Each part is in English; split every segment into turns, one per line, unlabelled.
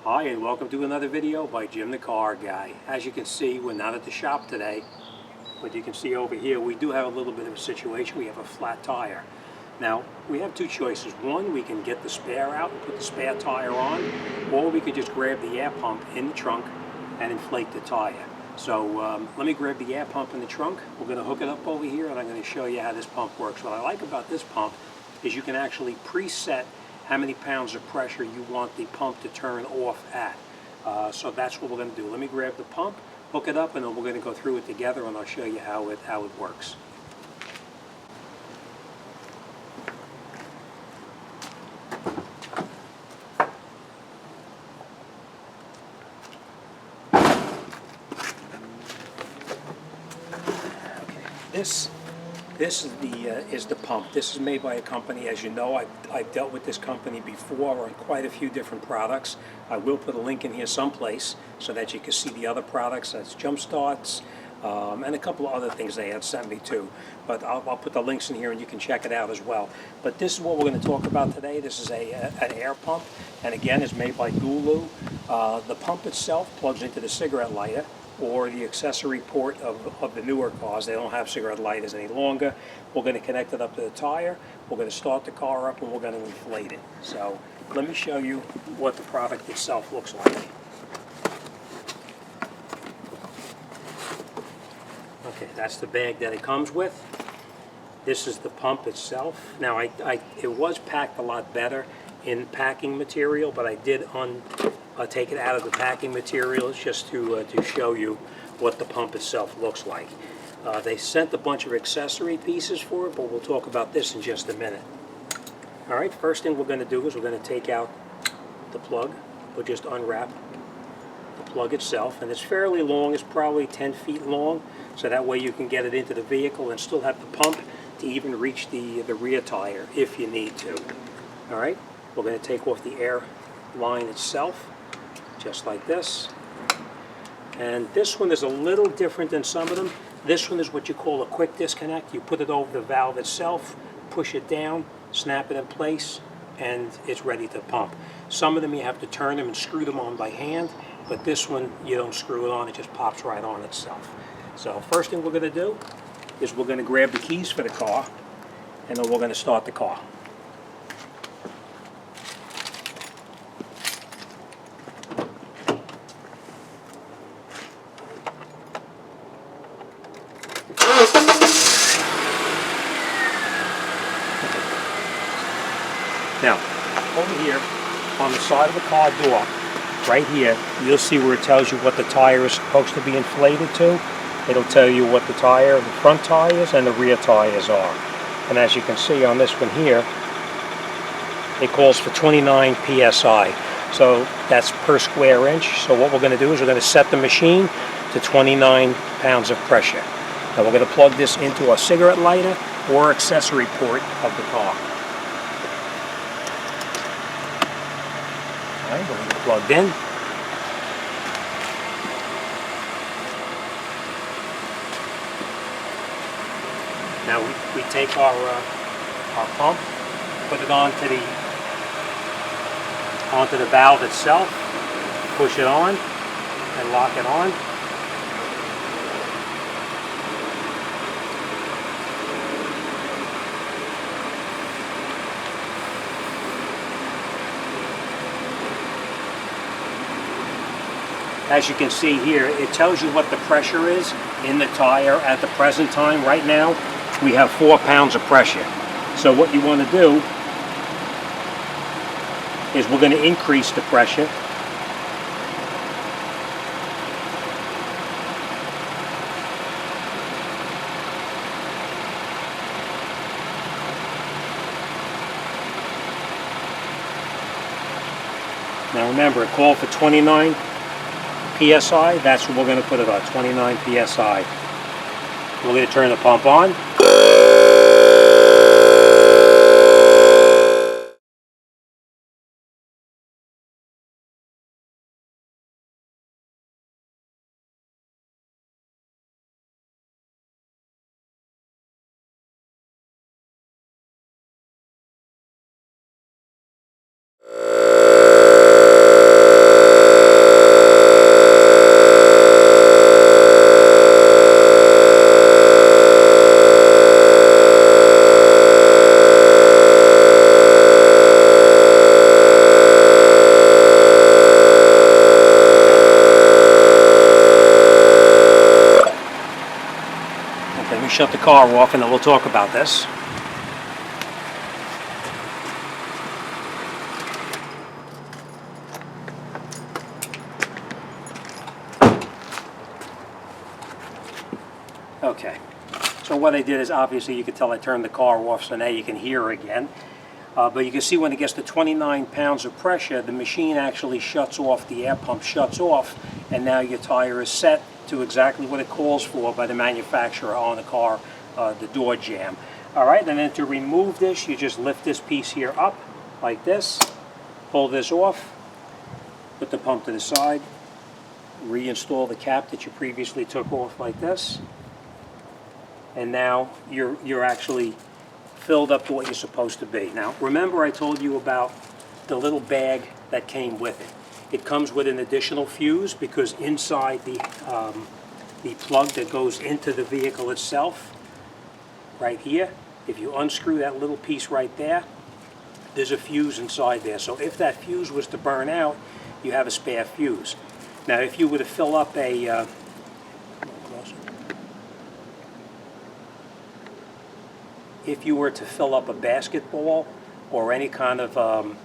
Hi and welcome to another video by Jim the Car Guy. As you can see, we're not at the shop today, but you can see over here we do have a little bit of a situation. We have a flat tire. Now, we have two choices. One, we can get the spare out and put the spare tire on, or we could just grab the air pump in the trunk and inflate the tire. So let me grab the air pump in the trunk. We're going to hook it up over here and I'm going to show you how this pump works. What I like about this pump is you can actually preset how many pounds of pressure you want the pump to turn off at. So that's what we're going to do. Let me grab the pump, hook it up, and then we're going to go through it together and I'll show you how it works. This is the pump. This is made by a company. As you know, I've dealt with this company before on quite a few different products. I will put a link in here someplace so that you can see the other products. That's jump starts and a couple of other things they had sent me too. But I'll put the links in here and you can check it out as well. But this is what we're going to talk about today. This is an air pump, and again, it's made by Gooloo. The pump itself plugs into the cigarette lighter or the accessory port of the newer cars. They don't have cigarette lighters any longer. We're going to connect it up to the tire, we're going to start the car up, and we're going to inflate it. So let me show you what the product itself looks like. Okay, that's the bag that it comes with. This is the pump itself. Now it was packed a lot better in packing material, but I did take it out of the packing materials just to show you what the pump itself looks like. They sent a bunch of accessory pieces for it, but we'll talk about this in just a minute. Alright, first thing we're going to do is we're going to take out the plug. We'll just unwrap the plug itself, and it's fairly long. It's probably 10 feet long, so that way you can get it into the vehicle and still have the pump to even reach the rear tire if you need to. Alright, we're going to take off the air line itself, just like this. And this one is a little different than some of them. This one is what you call a quick disconnect. You put it over the valve itself, push it down, snap it in place, and it's ready to pump. Some of them you have to turn them and screw them on by hand, but this one you don't screw it on, it just pops right on itself. So first thing we're going to do is we're going to grab the keys for the car, and then we're going to start the car. Now, over here on the side of the car door, right here, you'll see where it tells you what the tire is supposed to be inflated to. It'll tell you what the front tires and the rear tires are. And as you can see on this one here, it calls for 29 psi. So that's per square inch. So what we're going to do is we're going to set the machine to 29 pounds of pressure. Now we're going to plug this into our cigarette lighter or accessory port of the car. Alright, we're going to plugged in. Now we take our pump, put it onto the valve itself, push it on, and lock it on. As you can see here, it tells you what the pressure is in the tire at the present time. Right now, we have 4 pounds of pressure. So what you want to do is we're going to increase the pressure. Now remember, it called for 29 psi. That's what we're going to put it on, 29 psi. We're going to turn the pump on. shut the car off and then we'll talk about this. Okay, so what I did is, obviously you can tell I turned the car off, so now you can hear again. But you can see when it gets to 29 pounds of pressure, the machine actually shuts off, the air pump shuts off, and now your tire is set to exactly what it calls for by the manufacturer on the car, the door jamb. All right, and then to remove this, you just lift this piece here up like this, pull this off, put the pump to the side, reinstall the cap that you previously took off like this, and now you're actually filled up to what you're supposed to be. Now, remember I told you about the little bag that came with it. It comes with an additional fuse because inside the plug that goes into the vehicle itself, right here, if you unscrew that little piece right there, there's a fuse inside there. So if that fuse was to burn out, you have a spare fuse. Now, if you were to fill up a basketball or any kind of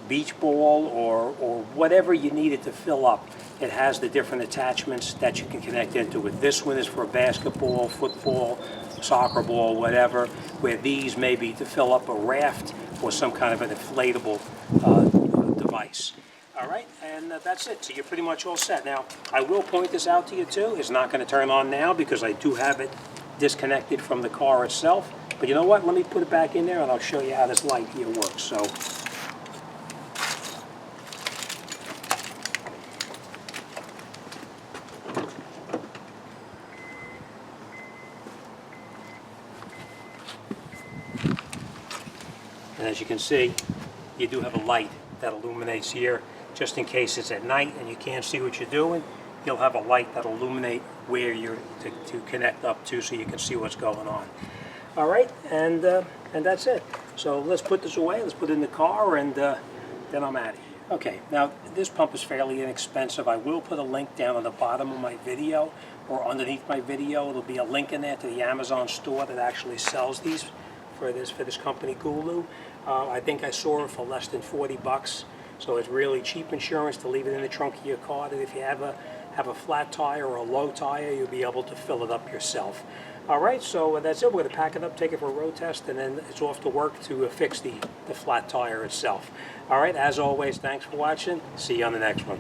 beach ball or whatever you needed to fill up, it has the different attachments that you can connect into it. This one is for a basketball, football, soccer ball, whatever, where these may be to fill up a raft or some kind of an inflatable device. All right, and that's it. So you're pretty much all set. Now, I will point this out to you too. It's not going to turn on now because I do have it disconnected from the car itself. But you know what? Let me put it back in there and I'll show you how this light here works. So, and as you can see, you do have a light that illuminates here just in case it's at night and you can't see what you're doing. You'll have a light that'll illuminate where you're to connect up to so you can see what's going on. All right, and that's it. So let's put this away. Let's put it in the car, and then I'm out of here. Okay, now this pump is fairly inexpensive. I will put a link down on the bottom of my video or underneath my video. There'll be a link in there to the Amazon store that actually sells these for this company, Gooloo. I think I saw it for less than 40 bucks. So it's really cheap insurance to leave it in the trunk of your car. And if you have a flat tire or a low tire, you'll be able to fill it up yourself. All right, so that's it. We're going to pack it up, take it for a road test, and then it's off to work to fix the flat tire itself. All right, as always, thanks for watching. See you on the next one.